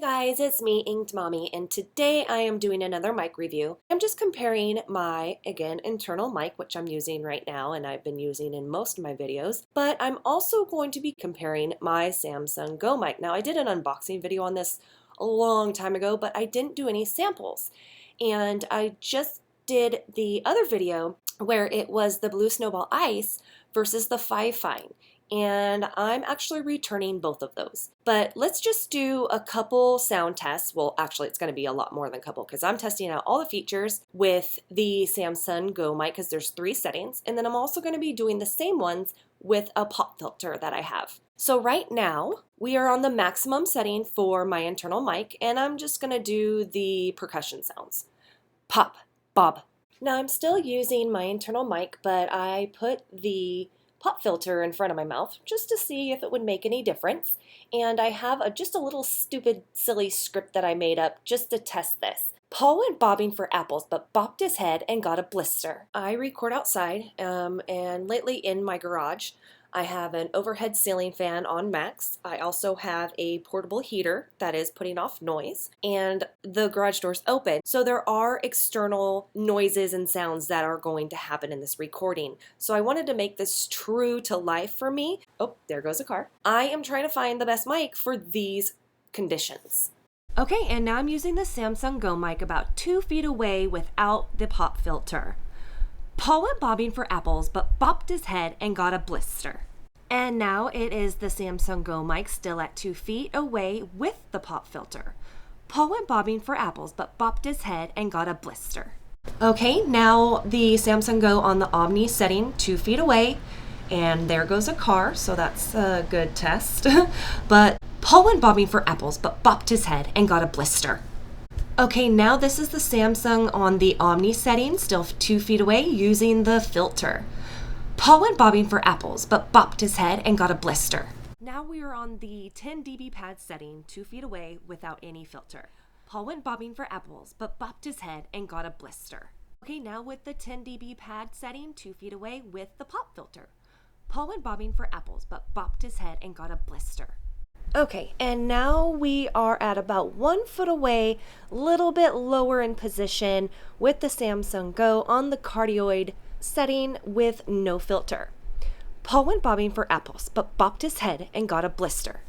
Guys, it's me, InkedMommy, and today I am doing another mic review. I'm just comparing my, again, internal mic, which I'm using right now and I've been using in most of my videos, but I'm also going to be comparing my Samson Go mic. Now, I did an unboxing video on this a long time ago, but I didn't do any samples. And I just did the other video where it was the Blue Snowball Ice versus the 5 Fine. And I'm actually returning both of those. But let's just do a couple sound tests. Well, actually, it's going to be a lot more than a couple because I'm testing out all the features with the Samson Go mic because there's 3 settings. And then I'm also going to be doing the same ones with a pop filter that I have. So right now, we are on the maximum setting for my internal mic, and I'm just going to do the percussion sounds. Pop, bob. Now, I'm still using my internal mic, but I put the pop filter in front of my mouth just to see if it would make any difference. And I have just a little stupid, silly script that I made up just to test this. Paul went bobbing for apples, but bopped his head and got a blister. I record outside, and lately in my garage, I have an overhead ceiling fan on max. I also have a portable heater that is putting off noise, and the garage door's open. So there are external noises and sounds that are going to happen in this recording. So I wanted to make this true to life for me. Oh, there goes a car. I am trying to find the best mic for these conditions. Okay, and now I'm using the Samson Go mic about 2 feet away without the pop filter. Paul went bobbing for apples, but bopped his head and got a blister. And now it is the Samson Go mic still at 2 feet away with the pop filter. Paul went bobbing for apples, but bopped his head and got a blister. Okay, now the Samson Go on the Omni setting 2 feet away, and there goes a car, so that's a good test. But Paul went bobbing for apples, but bopped his head and got a blister. Okay, now this is the Samsung on the Omni setting, still 2 feet away, using the filter. Paul went bobbing for apples, but bopped his head and got a blister. Now we are on the 10 dB pad setting, 2 feet away, without any filter. Paul went bobbing for apples, but bopped his head and got a blister. Okay, now with the 10 dB pad setting, 2 feet away, with the pop filter. Paul went bobbing for apples, but bopped his head and got a blister. Okay, and now we are at about 1 foot away, little bit lower in position with the Samson Go on the Cardioid setting with no filter. Paul went bobbing for apples, but bopped his head and got a blister.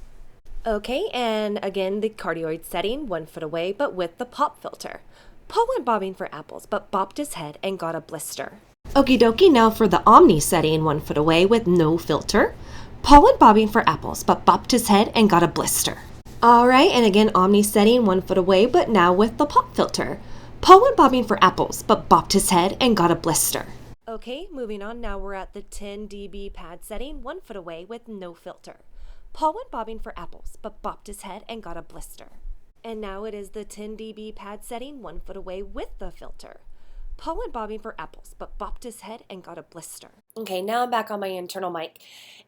Okay, and again the Cardioid setting, 1 foot away, but with the pop filter. Paul went bobbing for apples, but bopped his head and got a blister. Okie dokie, now for the Omni setting, 1 foot away with no filter. Paul went bobbing for apples, but bopped his head and got a blister. Alright, and again Omni setting, 1 foot away, but now with the pop filter. Paul went bobbing for apples, but bopped his head and got a blister. Okay, moving on, now we're at the 10 dB pad setting, 1 foot away with no filter. Paul went bobbing for apples, but bopped his head and got a blister. And now it is the 10 dB pad setting, 1 foot away with the filter. Paul went bobbing for apples, but bopped his head and got a blister. Okay, now I'm back on my internal mic.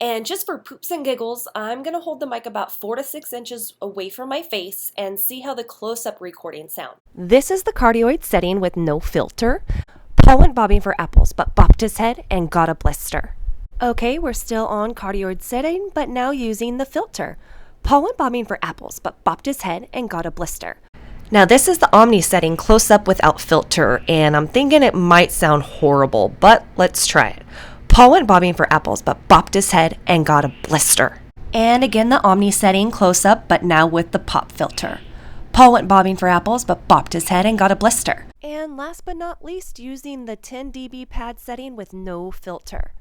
And just for poops and giggles, I'm going to hold the mic about 4 to 6 inches away from my face and see how the close-up recordings sound. This is the Cardioid setting with no filter. Paul went bobbing for apples, but bopped his head and got a blister. Okay, we're still on Cardioid setting, but now using the filter. Paul went bobbing for apples, but bopped his head and got a blister. Now this is the Omni setting close up without filter, and I'm thinking it might sound horrible, but let's try it. Paul went bobbing for apples, but bopped his head and got a blister. And again the Omni setting close up, but now with the pop filter. Paul went bobbing for apples, but bopped his head and got a blister. And last but not least, using the 10 dB pad setting with no filter.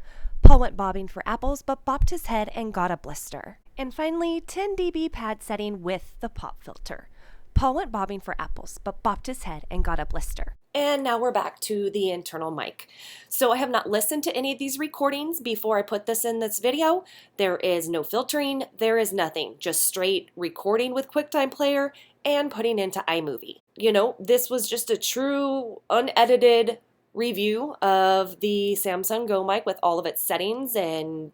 Paul went bobbing for apples, but bopped his head and got a blister. And finally, 10 dB pad setting with the pop filter. Paul went bobbing for apples, but bopped his head and got a blister. And now we're back to the internal mic. So I have not listened to any of these recordings before I put this in this video. There is no filtering, there is nothing, just straight recording with QuickTime Player and putting into iMovie. You know, this was just a true, unedited review of the Samson Go mic with all of its settings and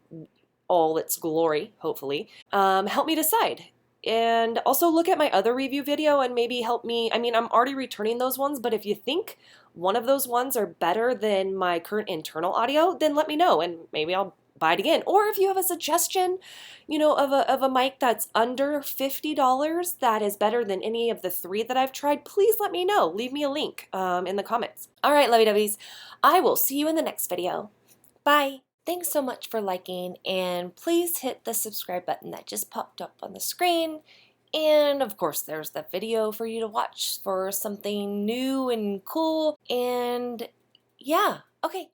all its glory, hopefully. Help me decide. And also look at my other review video and maybe help me. I mean, I'm already returning those ones, but if you think one of those ones are better than my current internal audio, then let me know and maybe I'll buy it again. Or if you have a suggestion, you know, of a mic that's under $50 that is better than any of the 3 that I've tried, please let me know. Leave me a link in the comments. All right, lovey-dovey's, I will see you in the next video. Bye. Thanks so much for liking, and please hit the subscribe button that just popped up on the screen. And of course, there's the video for you to watch for something new and cool. And yeah, okay.